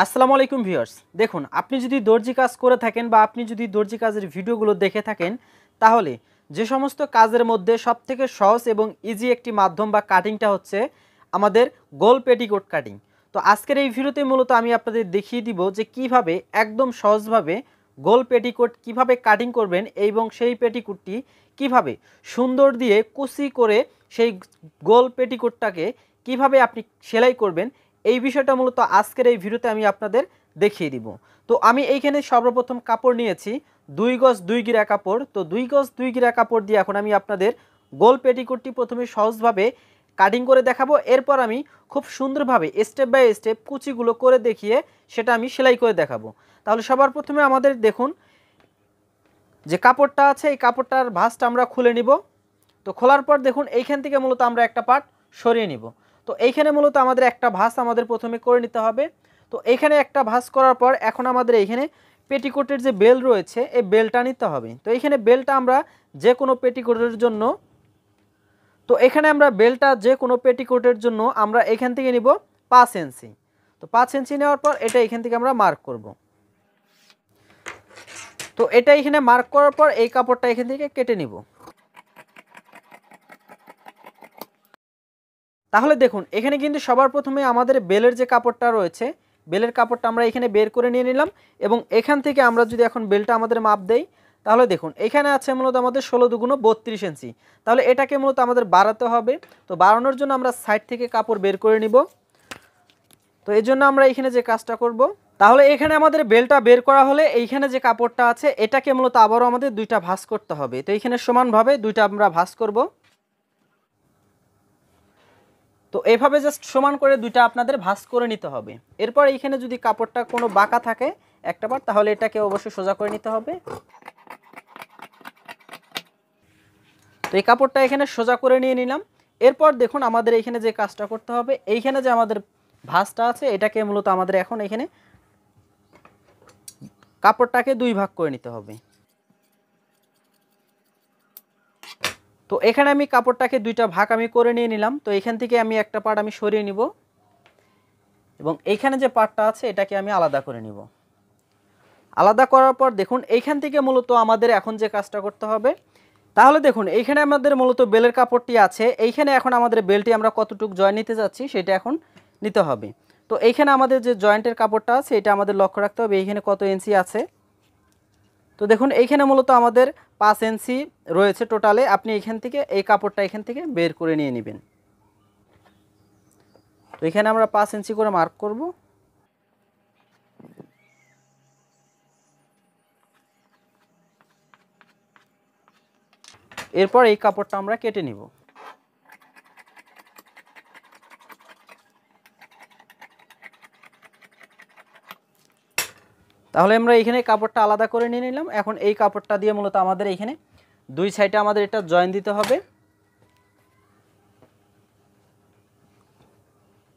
আসসালামু আলাইকুম ভিউয়ার্স, দেখুন আপনি যদি দর্জি কাজ করে থাকেন বা আপনি যদি দর্জি কাজের ভিডিওগুলো দেখে থাকেন, তাহলে যে সমস্ত কাজের মধ্যে সবথেকে সহজ এবং ইজি একটি মাধ্যম বা কাটিংটা হচ্ছে আমাদের গোল পেটিকোট কাটিং। তো আজকের এই ভিডিওতে মূলত আমি আপনাদের দেখিয়ে দিব যে কিভাবে একদম সহজভাবে গোল পেটিকোট কিভাবে কাটিং করবেন এবং সেই পেটিকোটটি কিভাবে সুন্দর দিয়ে কুচি করে সেই গোল পেটিকোটটাকে কিভাবে আপনি সেলাই করবেন, এই বিষয়টা মূলত আজকের এই ভিডিওতে আমি আপনাদের দেখিয়ে দিব। তো আমি এইখানে সর্বপ্রথম কাপড় নিয়েছি 2 গজ 2 গিরা কাপড়। তো 2 গজ 2 গিরা কাপড় দিয়ে এখন আমি আপনাদের গোল পেটিকোটটি প্রথমে সহজভাবে কাটিং করে দেখাবো। এরপর আমি খুব সুন্দরভাবে স্টেপ বাই স্টেপ কুচিগুলো করে দেখিয়ে সেটা আমি সেলাই করে দেখাবো। তাহলে সবার প্রথমে আমাদের দেখুন যে কাপড়টা আছে, এই কাপড়টার ভাঁজটা আমরা খুলে নিব। তো খোলার পর দেখুন এইখান থেকে মূলত আমরা একটা পার্ট সরিয়ে নিব। তো এইখানে মূলত আমাদের একটা ভাঁজ আমাদের প্রথমে করে নিতে হবে। তো এইখানে একটা ভাঁজ করার পর এখন আমাদের এইখানে পেটিকোটের যে বেল রয়েছে এই বেলটা নিতে হবে। তো এইখানে বেলটা আমরা যে কোনো পেটিকোটের জন্য, তো এখানে আমরা বেলটা যে কোনো পেটিকোটের জন্য আমরা এখান থেকে নিব 5 ইঞ্চি। তো 5 ইঞ্চি নেওয়ার পর এটা এখান থেকে আমরা মার্ক করব। তো এটা এখানে মার্ক করার পর এই কাপড়টা এখান থেকে কেটে নিব। তাহলে দেখুন এখানে কিন্তু সবার প্রথমে আমাদের বেলের যে কাপড়টা রয়েছে, বেলের কাপড়টা আমরা এখানে বের করে নিয়ে নিলাম এবং এখান থেকে আমরা যদি এখন বেলটা আমাদের মাপ দেই, তাহলে দেখুন এখানে আছে মূলত আমাদের 16 দুগুণ 32 ইঞ্চি। তাহলে এটাকে মূলত আমাদের বাড়াতে হবে। তো বাড়ানোর জন্য আমরা সাইড থেকে কাপড় বের করে নিব। তো এই জন্য আমরা এখানে যে কাজটা করব, তাহলে এখানে আমাদের বেলটা বের করা হলে এইখানে যে কাপড়টা আছে এটাকে মূলত আবারও আমাদের দুইটা ভাঁজ করতে হবে। তো এইখানে সমানভাবে দুইটা আমরা ভাঁজ করব। তো এইভাবে জাস্ট সমান করে দুইটা আপনাদের ভাঁজ করে নিতে হবে। এরপর এইখানে যদি কাপড়টা কোনো বাঁকা থাকে একটা বার, তাহলে এটাকে অবশ্যই সোজা করে নিতে হবে। তো এই কাপড়টা এখানে সোজা করে নিয়ে নিলাম। এরপর দেখুন আমাদের এইখানে যে কাজটা করতে হবে, এইখানে যে আমাদের ভাঁজটা আছে এটাকে মূলত আমাদের এখন এখানে কাপড়টাকে দুই ভাগ করে নিতে হবে। তো এখানে আমি কাপড়টাকে দুইটা ভাগ আমি করে নিয়ে নিলাম। তো এখান থেকে আমি একটা পার্ট আমি সরিয়ে নিব এবং এইখানে যে পার্টটা আছে এটাকে আমি আলাদা করে নিব। আলাদা করার পর দেখুন এইখান থেকে মূলত আমাদের এখন যে কাজটা করতে হবে, তাহলে দেখুন এইখানে আমাদের মূলত বেলের কাপড়টি আছে, এইখানে এখন আমাদের বেলটি আমরা কতটুকু জয়েন্ট নিতে যাচ্ছি সেটা এখন নিতে হবে। তো এইখানে আমাদের যে জয়েন্টের কাপড়টা আছে এটা আমাদের লক্ষ্য রাখতে হবে এইখানে কত ইঞ্চি আছে। তো দেখুন এইখানে মূলত আমাদের 5 ইঞ্চি রয়েছে টোটালে। আপনি এখান থেকে এই কাপড়টা এখান থেকে বের করে নিয়ে নেবেন। তো এখানে আমরা 5 ইঞ্চি করে মার্ক করব। এরপর এই কাপড়টা আমরা কেটে নিব। তাহলে আমরা এখানে কাপড়টা আলাদা করে নিয়ে নিলাম। এখন এই কাপড়টা দিয়ে মূলত আমাদের এখানে দুই সাইডে আমাদের এটা জয়েন দিতে হবে।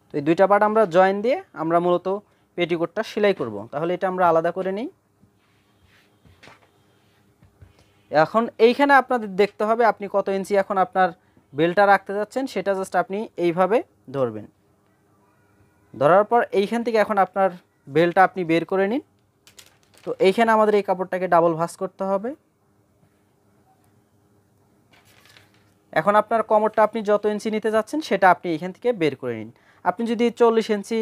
তো এই দুইটা পার্ট আমরা জয়েন দিয়ে আমরা মূলত পেটিকোটটা সেলাই করব। তাহলে এটা আমরা আলাদা করে নিই। এখন এইখানে আপনাদের দেখতে হবে আপনি কত ইঞ্চি এখন আপনার বেলটা রাখতে যাচ্ছেন, সেটা জাস্ট আপনি এইভাবে ধরবেন। ধরার পর এইখান থেকে এখন আপনার বেলটা আপনি বের করে নিন। তো এইখানে আমাদের এই কাপড়টাকে ডাবল ভাঁজ করতে হবে। এখন আপনার কোমরটা আপনি যত ইঞ্চি নিতে যাচ্ছেন সেটা আপনি এইখান থেকে বের করে নিন। আপনি যদি 40 ইঞ্চি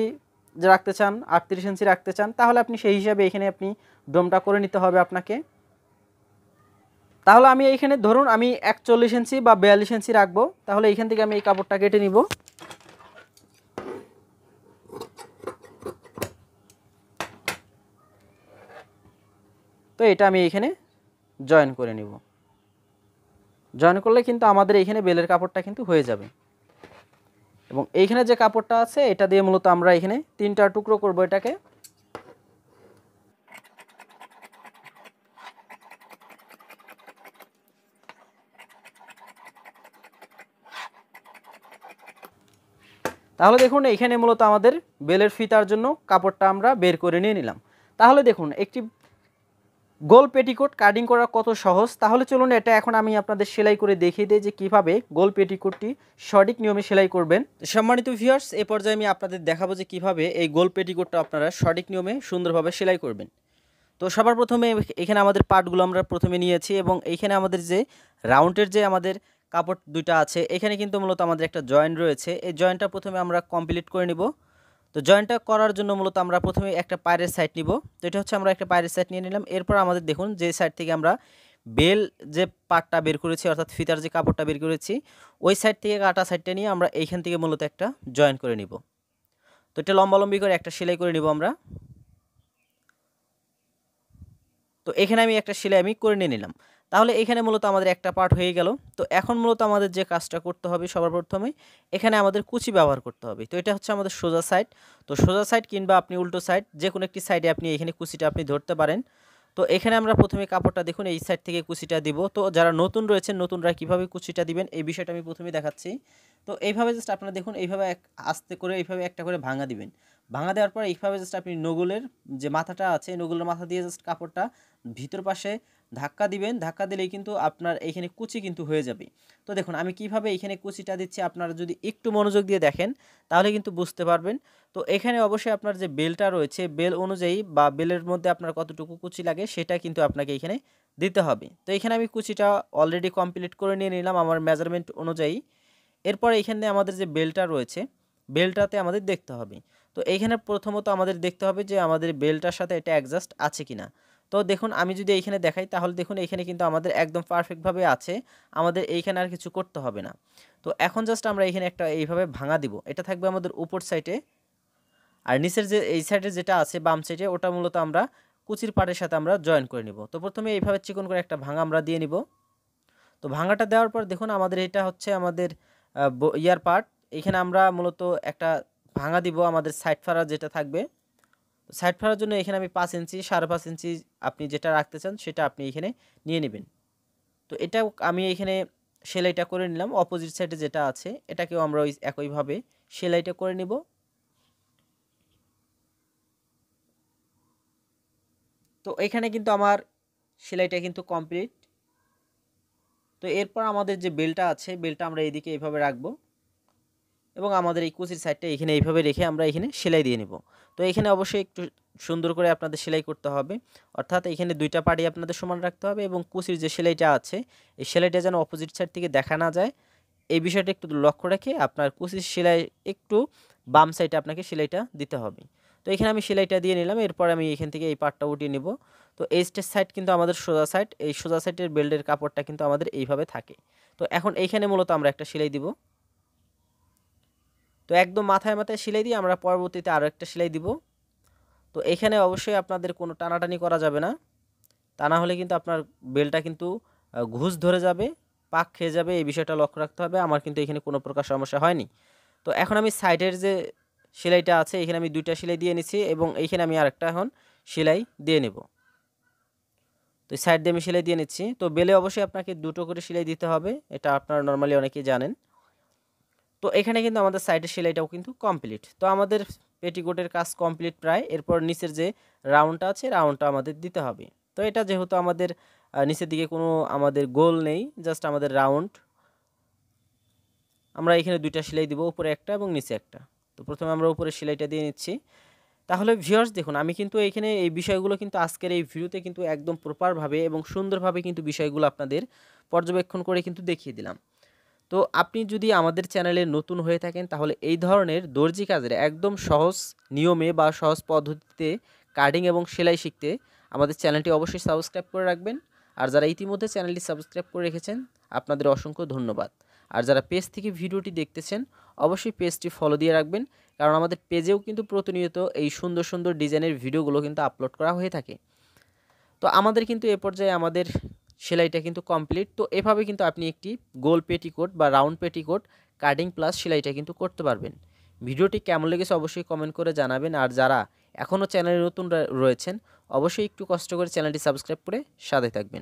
রাখতে চান, 38 ইঞ্চি রাখতে চান, তাহলে আপনি সেই হিসাবে এখানে আপনি ডোমটা করে নিতে হবে আপনাকে। তাহলে আমি এইখানে ধরুন আমি 41 ইঞ্চি বা 42 ইঞ্চি রাখবো। তাহলে এইখান থেকে আমি এই কাপড়টা কেটে নিব। তো এটা আমি এইখানে জয়েন করে নিব। জয়েন করলে কিন্তু আমাদের এইখানে বেলের কাপড়টা কিন্তু হয়ে যাবে। এবং এইখানে যে কাপড়টা আছে এটা দিয়ে মূলত আমরা এখানে 3টা টুকরো করব এটাকে। তাহলে দেখুন এইখানে মূলত আমাদের বেলের ফিতার জন্য কাপড়টা আমরা বের করে নিয়ে নিলাম। তাহলে দেখুন একটি গোল পেটিকোট কাটিং করা কত সহজ, তাহলে চলুন এটা এখন আমি আপনাদের সেলাই করে দেখিয়ে দিই যে কিভাবে গোল পেটিকোটটি সঠিক নিয়মে সেলাই করবেন। সম্মানিত ভিউয়ার্স, এই পর্যায়ে আমি আপনাদের দেখাবো যে কিভাবে এই গোল পেটিকোটটা আপনারা সঠিক নিয়মে সুন্দরভাবে সেলাই করবেন। তো সবার প্রথমে এখানে আমাদের পার্টগুলো আমরা প্রথমে নিয়েছি এবং এইখানে আমাদের যে রাউন্ডের যে আমাদের কাপড় দুইটা আছে, এখানে কিন্তু মূলত আমাদের একটা জয়েন্ট রয়েছে। এই জয়েন্টটা প্রথমে আমরা কমপ্লিট করে নিব। তো জয়েন্টটা করার জন্য মূলত আমরা প্রথমে একটা পায়ের সাইড নিব। তো এটা হচ্ছে আমরা একটা পায়ের সাইড নিয়ে নিলাম। এরপর আমাদের দেখুন যে সাইড থেকে আমরা বেল যে পার্টটা বের করেছি অর্থাৎ ফিতার যে কাপড়টা বের করেছি, ওই সাইড থেকে কাটা সাইডটা নিয়ে আমরা এইখান থেকে মূলত একটা জয়েন্ট করে নিব। তো এটা লম্বালম্বি করে একটা সেলাই করে নিব আমরা। তো এখানে আমি একটা সেলাই করে নিয়ে নিলাম। তাহলে এখানে মূলত আমাদের একটা পার্ট হয়ে গেল। তো এখন মূলত আমাদের যে কাজটা করতে হবে সবার প্রথমে এখানে আমাদের কুচি ব্যবহার করতে হবে। তো এটা হচ্ছে আমাদের সোজা সাইড। তো সোজা সাইড কিংবা আপনি উল্টো সাইড যে কোনো একটি সাইডে আপনি এখানে কুচিটা আপনি ধরতে পারেন। তো এখানে আমরা প্রথমে কাপড়টা দেখুন এই সাইড থেকে কুচিটা দিব। তো যারা নতুন রয়েছেন নতুনরা কিভাবে কুচিটা দিবেন এই বিষয়টা আমি প্রথমে দেখাচ্ছি। তো এইভাবে জাস্ট আপনারা দেখুন এইভাবে আস্তে করে এইভাবে একটা করে ভাঙা দিবেন। ভাঙা দেওয়ার পর এইভাবে জাস্ট আপনি নগুলের যে মাথাটা আছে নগুলের মাথা দিয়ে জাস্ট কাপড়টা ভিতর পাশে ধাক্কা দিবেন। ধাক্কা দিলেই কিন্তু আপনার এইখানে কুচি কিন্তু হয়ে যাবে। তো দেখুন আমি কিভাবে এইখানে কুচিটা দিচ্ছি, আপনারা যদি একটু মনোযোগ দিয়ে দেখেন তাহলে কিন্তু বুঝতে পারবেন। তো এখানে অবশ্যই আপনার যে বেলটা রয়েছে বেল অনুযায়ী বা বেলের মধ্যে আপনার কতটুকু কুচি লাগে সেটা কিন্তু আপনাকে এখানে দিতে হবে। তো এখানে আমি কুচিটা অলরেডি কমপ্লিট করে নিয়ে নিলাম আমার মেজারমেন্ট অনুযায়ী। এরপর এইখানে আমাদের যে বেলটা রয়েছে বেলটাতে আমাদের দেখতে হবে। তো এইখানে প্রথমত আমাদের দেখতে হবে যে আমাদের বেলটার সাথে এটা অ্যাডজাস্ট আছে কিনা। তো দেখুন আমি যদি এইখানে দেখাই তাহলে দেখুন এইখানে কিন্তু আমাদের একদম পারফেক্টভাবে আছে, আমাদের এইখানে আর কিছু করতে হবে না। তো এখন জাস্ট আমরা এইখানে একটা এইভাবে ভাঙা দিব। এটা থাকবে আমাদের উপর সাইডে, আর নিচের যে এই সাইডে যেটা আছে বাম সাইডে ওটা মূলত আমরা কুচির পাড়ের সাথে আমরা জয়েন করে নিব। তো প্রথমে এইভাবে চিকন করে একটা ভাঙা আমরা দিয়ে নিব। তো ভাঙাটা দেওয়ার পর দেখুন আমাদের এটা হচ্ছে আমাদের ইয়ার পার্ট। এখানে আমরা মূলত একটা ভাঙা দিব আমাদের সাইড ফাড়া যেটা থাকবে। সাইড ফাড়ার জন্য এখানে আমি 5 ইঞ্চি 5.5 ইঞ্চি আপনি যেটা রাখতে চান সেটা আপনি এখানে নিয়ে নেবেন। তো এটা আমি এখানে সেলাইটা করে নিলাম। অপোজিট সাইডে যেটা আছে এটাকেও আমরা ওই একইভাবে সেলাইটা করে নিব। তো এখানে কিন্তু আমার সেলাইটা কিন্তু কমপ্লিট। তো এরপর আমাদের যে বেলটা আছে বেলটা আমরা এইদিকে এইভাবে রাখবো এবং আমাদের এই কুচির সাইডটা এখানে এইভাবে রেখে আমরা এখানে সেলাই দিয়ে নিব। তো এখানে অবশ্যই একটু সুন্দর করে আপনাদের সেলাই করতে হবে, অর্থাৎ এখানে দুইটা পার্টি আপনাদের সমান রাখতে হবে এবং কুচির যে সেলাইটা আছে এই সেলাইটা যেন অপোজিট সাইড থেকে দেখা না যায় এই বিষয়টা একটু লক্ষ্য রেখে আপনার কুচির সেলাই একটু বাম সাইডে আপনাকে সেলাইটা দিতে হবে। তো এখানে আমি সেলাইটা দিয়ে নিলাম। এরপর আমি এখান থেকে এই পার্টটা উঠিয়ে নিব। তো এই সাইড কিন্তু আমাদের সোজা সাইড, এই সোজা সাইডের বেল্টের কাপড়টা কিন্তু আমাদের এইভাবে থাকে। তো এখন এইখানে মূলত আমরা একটা সেলাই দিব। তো একদম মাথায় মাথায় সেলাই দিয়ে আমরা পরবর্তীতে আরও একটা সেলাই দিব। তো এখানে অবশ্যই আপনাদের কোনো টানাটানি করা যাবে না, তা না হলে কিন্তু আপনার বেলটা কিন্তু ঘুষ ধরে যাবে, পাক খেয়ে যাবে, এই বিষয়টা লক্ষ্য রাখতে হবে। আমার কিন্তু এখানে কোনো প্রকার সমস্যা হয়নি। তো এখন আমি সাইডের যে সেলাইটা আছে এখানে আমি দুইটা সেলাই দিয়ে নিচ্ছি এবং এইখানে আমি আরেকটা এখন সেলাই দিয়ে নেব। তো সাইড দিয়ে আমি সেলাই দিয়ে নিচ্ছি। তো বেলে অবশ্যই আপনাকে দুটো করে সেলাই দিতে হবে, এটা আপনারা নর্মালি অনেকেই জানেন। তো এখানে কিন্তু আমাদের সাইডের সেলাইটাও কিন্তু কমপ্লিট। তো আমাদের পেটিকোটের কাজ কমপ্লিট প্রায়। এরপর নিচের যে রাউন্ডটা আছে রাউন্ডটা আমাদের দিতে হবে। তো এটা যেহেতু আমাদের নিচের দিকে কোনো আমাদের গোল নেই, জাস্ট আমাদের রাউন্ড, আমরা এখানে দুইটা সেলাই দিব, উপরে একটা এবং নিচে একটা। তো প্রথমে আমরা উপরে সেলাইটা দিয়ে নিচ্ছি। তাহলে ভিউয়ার্স দেখুন আমি কিন্তু এখানে এই বিষয়গুলো কিন্তু আজকের এই ভিডিওতে কিন্তু একদম প্রপারভাবে এবং সুন্দরভাবে কিন্তু বিষয়গুলো আপনাদের পর্যবেক্ষণ করে কিন্তু দেখিয়ে দিলাম। তো আপনি যদি আমাদের চ্যানেলে নতুন হয়ে থাকেন তাহলে এই ধরনের দর্জি কাজের একদম সহজ নিয়মে বা সহজ পদ্ধতিতে কাটিং এবং সেলাই শিখতে আমাদের চ্যানেলটি অবশ্যই সাবস্ক্রাইব করে রাখবেন। আর যারা ইতিমধ্যে চ্যানেলটি সাবস্ক্রাইব করে রেখেছেন আপনাদের অসংখ্য ধন্যবাদ। আর যারা পেজ থেকে ভিডিওটি দেখতেছেন অবশ্যই পেজটি ফলো দিয়ে রাখবেন, কারণ আমাদের পেজেও কিন্তু প্রতিনিয়ত এই সুন্দর সুন্দর ডিজাইনের ভিডিওগুলো কিন্তু আপলোড করা হয়ে থাকে। তো আমাদের কিন্তু এ পর্যায়ে আমাদের সেলাইটা কিন্তু কমপ্লিট। তো এভাবে কিন্তু আপনি একটি গোল পেটিকোট বা রাউন্ড পেটিকোট কাটিং প্লাস সেলাইটা কিন্তু করতে পারবেন। ভিডিওটি কেমন লেগেছে অবশ্যই কমেন্ট করে জানাবেন। আর যারা এখনও চ্যানেলে নতুন রয়েছেন অবশ্যই একটু কষ্ট করে চ্যানেলটি সাবস্ক্রাইব করে সাথে থাকবেন।